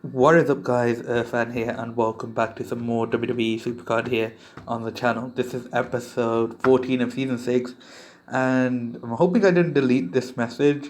What is up, guys? Fan here, and welcome back to some more WWE Supercard here on the channel. This is episode 14 of season 6, and I'm hoping I didn't delete this message,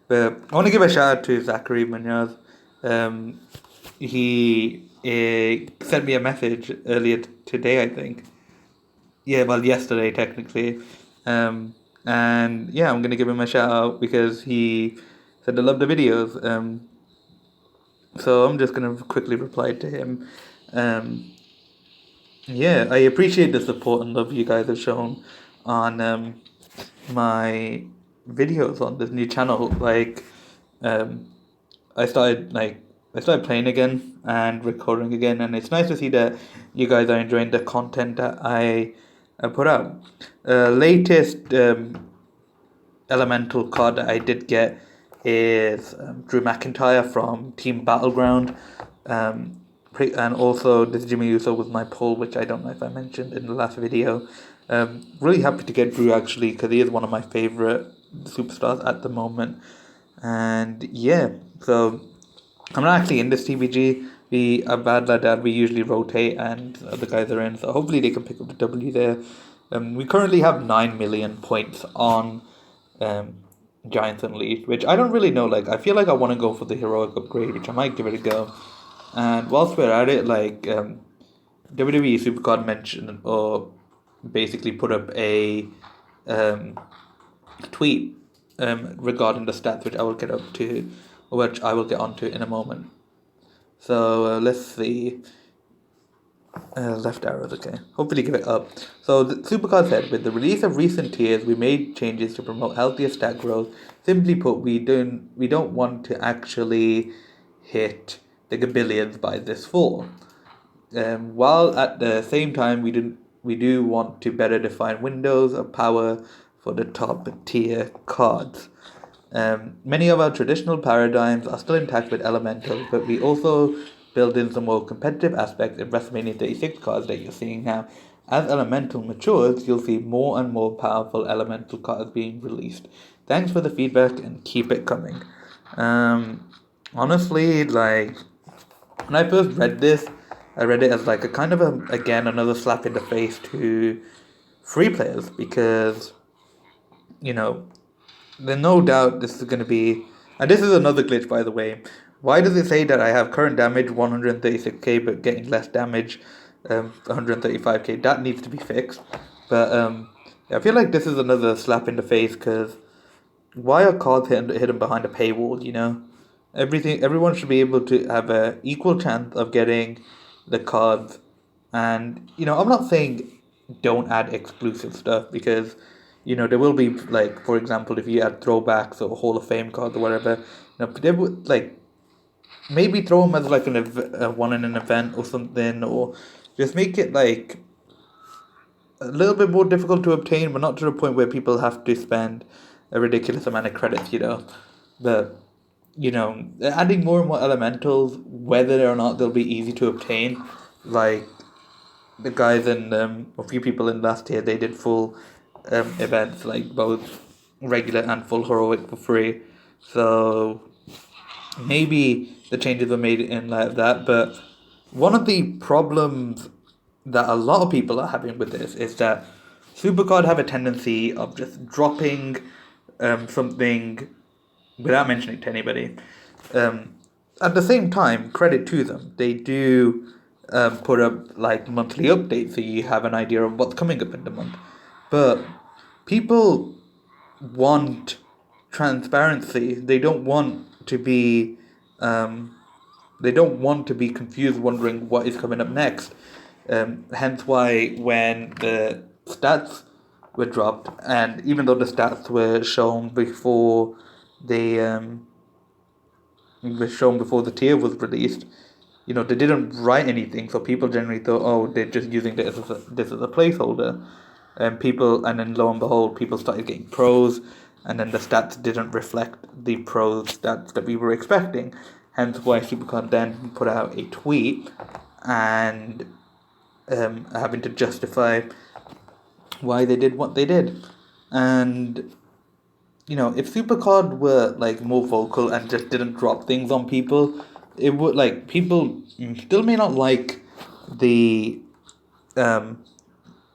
but I want to give a shout out to Zachary Munoz. Um, he sent me a message earlier today, I think. Yeah, well, yesterday technically. Um, and yeah, I'm gonna give him a shout out because he said I love the videos. So I'm just gonna quickly reply to him. Um, yeah, I appreciate the support and love you guys have shown on my videos on this new channel. Um, I started playing again and recording again, and it's nice to see that you guys are enjoying the content that I put out. Latest elemental card that I did get is Drew McIntyre from Team Battleground. And also this Jimmy Uso was my pull, which I don't know if I mentioned in the last video. Really happy to get Drew actually because he is one of my favorite superstars at the moment. And yeah, so I'm not actually in this TBG. We are bad lad dad. We usually rotate, and the other guys are in. So hopefully they can pick up the W there. We currently have 9 million points on um, Giants Unleashed, which I don't really know. Like, I feel like I want to go for the heroic upgrade, which I might give it a go. And whilst we're at it, WWE Supercard mentioned or basically put up a um, tweet regarding the stats, which I will get up to, which I will get onto in a moment. So let's see. Left arrows, okay. Hopefully give it up. So the Supercard said, with the release of recent tiers, we made changes to promote healthier stat growth. Simply put, we don't want to actually hit the gabillions by this fall. While at the same time, we do want to better define windows of power for the top tier cards. Many of our traditional paradigms are still intact with Elemental, but we also build in some more competitive aspects in WrestleMania 36 cards that you're seeing now. As Elemental matures, you'll see more and more powerful Elemental cards being released. Thanks for the feedback and keep it coming. Honestly, like, when I first read this, I read it as like a kind of again another slap in the face to free players because you know there's no doubt this is going to be, and this is another glitch by the way. Why does it say that I have current damage 136k but getting less damage 135k? That needs to be fixed. But I feel like this is another slap in the face because why are cards hidden behind a paywall? Everyone should be able to have a equal chance of getting the cards, and I'm not saying don't add exclusive stuff because there will be, like, for example, if you add throwbacks or Hall of Fame cards or whatever, they would, like, maybe throw them as like a one in an event or something, or just make it like a little bit more difficult to obtain, but not to the point where people have to spend a ridiculous amount of credits. But adding more and more elementals, whether or not they'll be easy to obtain, like the guys and a few people in last year, they did full events, like both regular and full heroic for free. So maybe the changes were made in like that, but one of the problems that a lot of people are having with this is that Supercard have a tendency of just dropping something without mentioning it to anybody. Um, at the same time, credit to them, they do put up like monthly updates so you have an idea of what's coming up in the month. But people want transparency. They don't want to be confused, wondering what is coming up next. Hence why when the stats were dropped, and even though the stats were shown before the tier was released, they didn't write anything, so people generally thought, oh, they're just using this as a placeholder. And then lo and behold, people started getting pros, and then the stats didn't reflect the pros stats that we were expecting. Hence why Supercard then put out a tweet and having to justify why they did what they did. And if Supercard were like more vocal and just didn't drop things on people, it would like people still may not like the um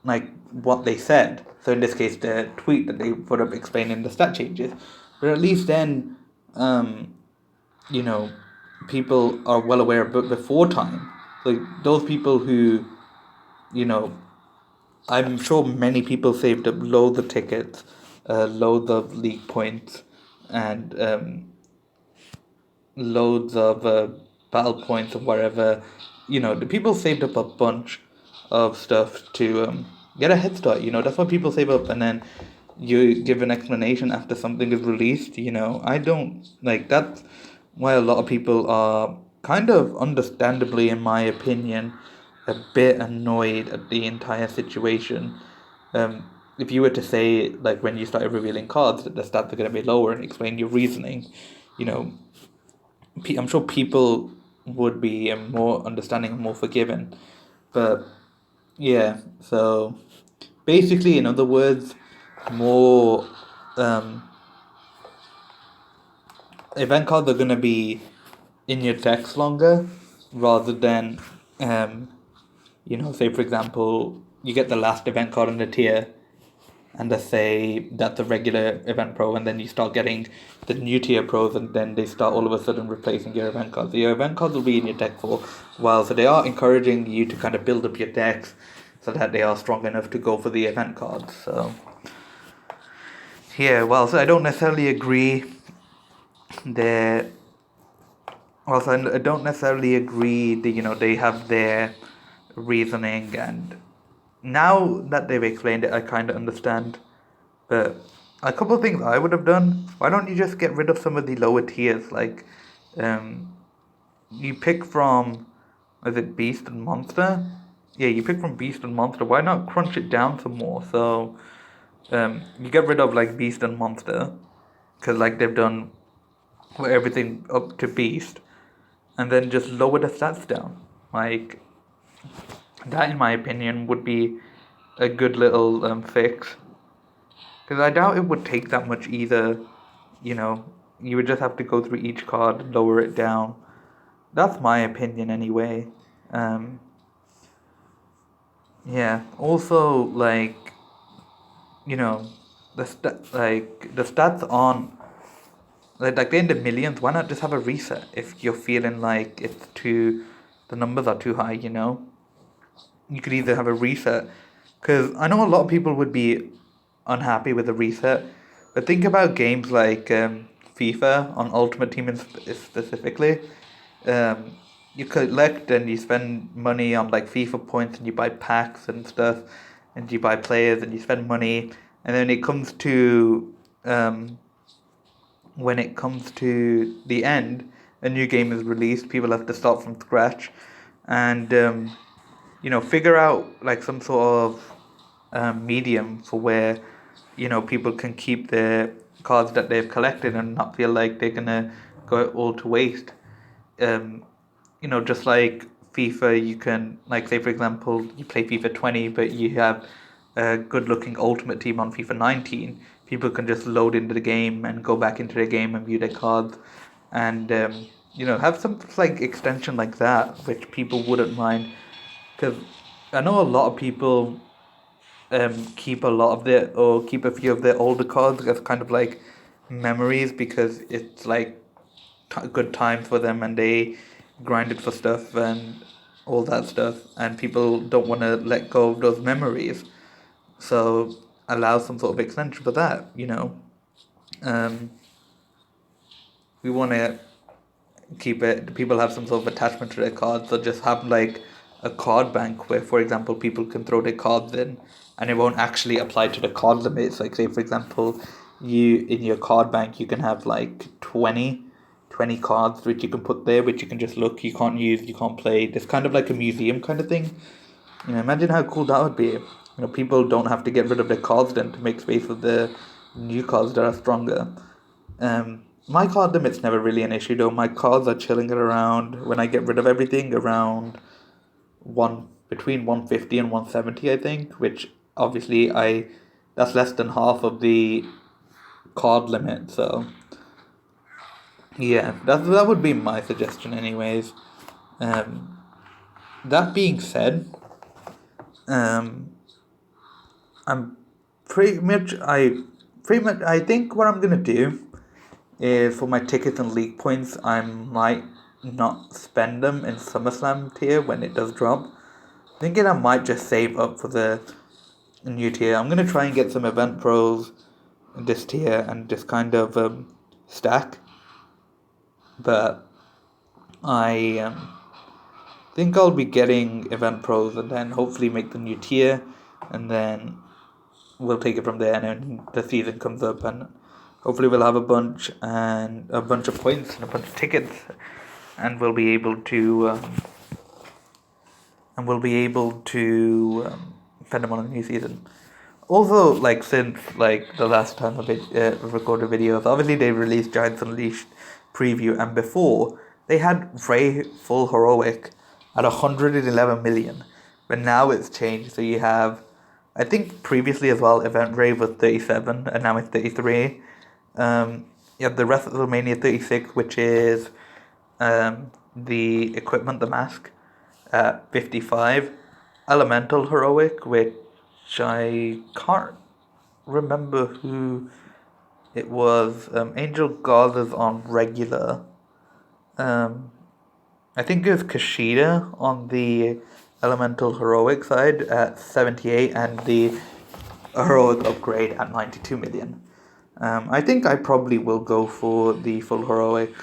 like what they said. So in this case, the tweet that they put up explaining the stat changes, but at least then, um, you know, people are well aware of it before time. Like those people who, you know, I'm sure many people saved up loads of tickets, loads of league points, and loads of battle points or whatever. You know, the people saved up a bunch of stuff to get a head start. You know, that's what people save up, and then you give an explanation after something is released. You know, I don't like that's why a lot of people are kind of understandably, in my opinion, a bit annoyed at the entire situation. If you were to say, like, when you started revealing cards that the stats are going to be lower and explain your reasoning, you know, I'm sure people would be more understanding and more forgiving. But yeah, so basically, in other words, more um, event cards are going to be in your decks longer rather than, um, say for example, you get the last event card in the tier and let's say that's a regular event pro, and then you start getting the new tier pros, and then they start all of a sudden replacing your event cards. So your event cards will be in your deck for a while, so they are encouraging you to kind of build up your decks so that they are strong enough to go for the event cards. So yeah, well, so I don't necessarily agree that. Also, I don't necessarily agree that they have their reasoning, and now that they've explained it, I kind of understand. But a couple of things I would have done. Why don't you just get rid of some of the lower tiers? Like, you pick from, is it Beast and Monster? Yeah, you pick from Beast and Monster. Why not crunch it down some more? So, you get rid of like Beast and Monster, because like they've done for everything up to Beast, and then just lower the stats down. Like that, in my opinion, would be a good little fix. Because I doubt it would take that much either. You know, you would just have to go through each card, lower it down. That's my opinion anyway. Um, yeah. Also, like, you know, the stats on like they're in the millions. Why not just have a reset if you're feeling like the numbers are too high? You could either have a reset, because I know a lot of people would be unhappy with a reset, but think about games like FIFA on Ultimate Team specifically. Um, you collect and you spend money on like FIFA points, and you buy packs and stuff, and you buy players and you spend money, and then it comes to when it comes to the end, a new game is released. People have to start from scratch, and figure out like some sort of medium for where people can keep their cards that they've collected and not feel like they're gonna go all to waste. um, just like FIFA, you can, like, say for example, you play FIFA 20, but you have a good looking ultimate team on FIFA 19. People can just load into the game and go back into the game and view their cards, and have some like extension like that, which people wouldn't mind. Because I know a lot of people keep a lot of their, or keep a few of their older cards as kind of like memories, because it's like good time for them, and they grinded for stuff and all that stuff, and people don't want to let go of those memories. So allow some sort of extension for that. Um, we want to keep it. People have some sort of attachment to their cards, so just have like a card bank where, for example, people can throw their cards in, and it won't actually apply to the card limits. Like, say for example, you in your card bank you can have like 20 cards which you can put there, which you can just look. You can't use, you can't play. It's kind of like a museum kind of thing. Imagine how cool that would be. People don't have to get rid of their cards then to make space for the new cards that are stronger. My card limit's never really an issue though. My cards are chilling at around, when I get rid of everything, around between 150 and 170, I think, which obviously that's less than half of the card limit. So Yeah, that would be my suggestion, anyways. Um, that being said, um, I'm pretty much I think what I'm gonna do is for my tickets and league points, I might not spend them in SummerSlam tier when it does drop. Thinking I might just save up for the new tier. I'm gonna try and get some event pros in this tier and just kind of stack. But I think I'll be getting event pros and then hopefully make the new tier, and then we'll take it from there. And then the season comes up, and hopefully we'll have a bunch of points and a bunch of tickets, and we'll be able to spend them on a new season. Also, like since like the last time I recorded videos, obviously they released Giants Unleashed preview, and before they had Ray full heroic at 111 million, but now it's changed. So you have, I think previously as well, Event Ray was 37, and now it's 33. You have the WrestleMania 36, which is the equipment, the mask, at 55. Elemental heroic, which I can't remember who it was. Angel Garza's on regular. I think it was Kushida on the Elemental Heroic side at 78, and the Heroic upgrade at 92 million. I think I probably will go for the full Heroic.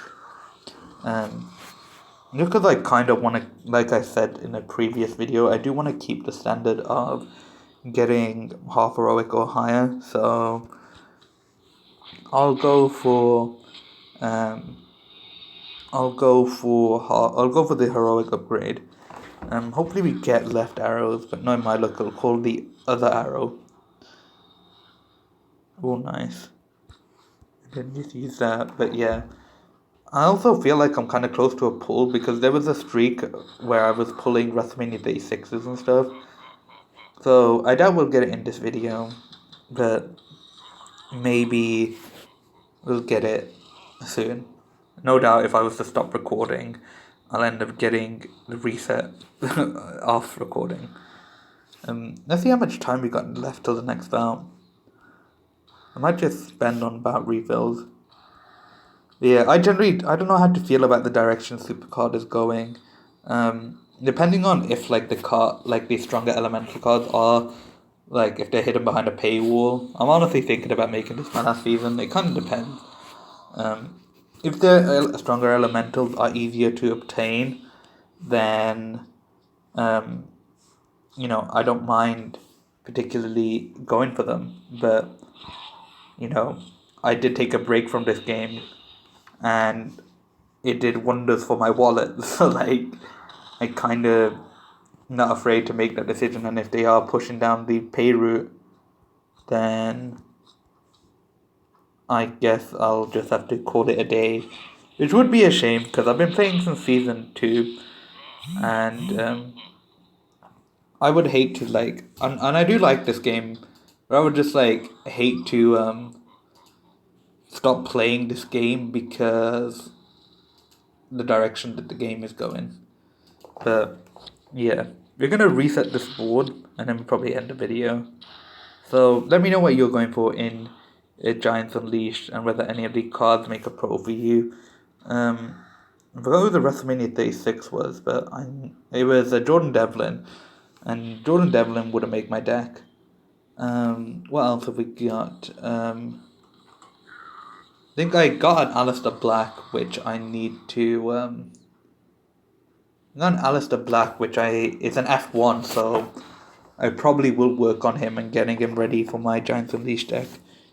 Just because I kind of want to, like I said in a previous video, I do want to keep the standard of getting half heroic or higher. So I'll go for, I'll go for the heroic upgrade. Hopefully we get left arrows, but no, my luck will call the other arrow. Oh, nice. I didn't just use that, but yeah. I also feel like I'm kind of close to a pull because there was a streak where I was pulling WrestleMania 36s and stuff. So I doubt we'll get it in this video, but maybe we'll get it soon. No doubt if I was to stop recording, I'll end up getting the reset off recording. Let's see how much time we got left till the next bout. I might just spend on bout refills. Yeah, I don't know how to feel about the direction Supercard is going. Depending on if like the stronger elemental cards are, like if they're hidden behind a paywall. I'm honestly thinking about making this my last season. It kind of depends. If the stronger elementals are easier to obtain, then I don't mind particularly going for them. But I did take a break from this game, and it did wonders for my wallet. So like, I kind of not afraid to make that decision. And if they are pushing down the pay route, then I guess I'll just have to call it a day, which would be a shame because I've been playing since season 2, and I would hate to and I do like this game, but I would just hate to stop playing this game because the direction that the game is going. But yeah, we're gonna reset this board and then we'll probably end the video. So let me know what you're going for in Giants Unleashed and whether any of the cards make a pro for you. I forgot who the WrestleMania 36 was, but it was Jordan Devlin, and Jordan Devlin would have made my deck. What else have we got? I think I got an Alistair Black, which I need to. I got an Alistair Black, which it's an F1, so I probably will work on him and getting him ready for my Giants Unleashed deck,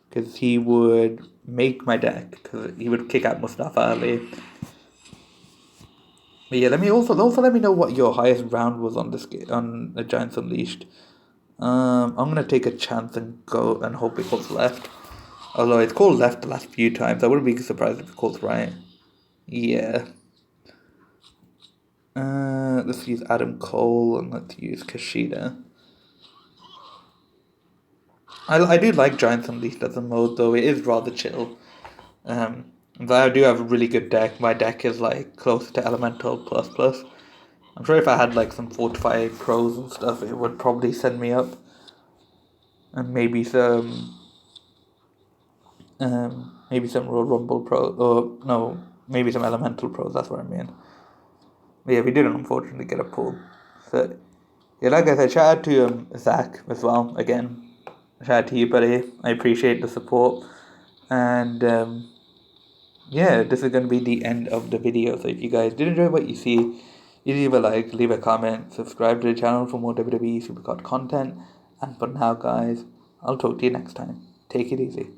because he would make my deck, because he would kick out Mustafa Ali. But yeah, let me know what your highest round was on this game, on the Giants Unleashed. I'm gonna take a chance and go and hope it goes left. Although it's called left the last few times, I wouldn't be surprised if it calls right. Yeah. Let's use Adam Cole and let's use Kushida. I do like Giants Unleashed as a mode, though it is rather chill. But I do have a really good deck. My deck is like close to Elemental plus plus. I'm sure if I had like some fortified pros and stuff, it would probably send me up. And maybe some Royal Rumble Pro, or no, maybe some Elemental Pros, that's what I mean. But yeah, we didn't unfortunately get a pull. So, yeah, like I said, shout out to Zach as well, again. Shout out to you, buddy. I appreciate the support. And yeah, this is going to be the end of the video. So if you guys did enjoy what you see, you leave a like, leave a comment, subscribe to the channel for more WWE Supercard content. And for now, guys, I'll talk to you next time. Take it easy.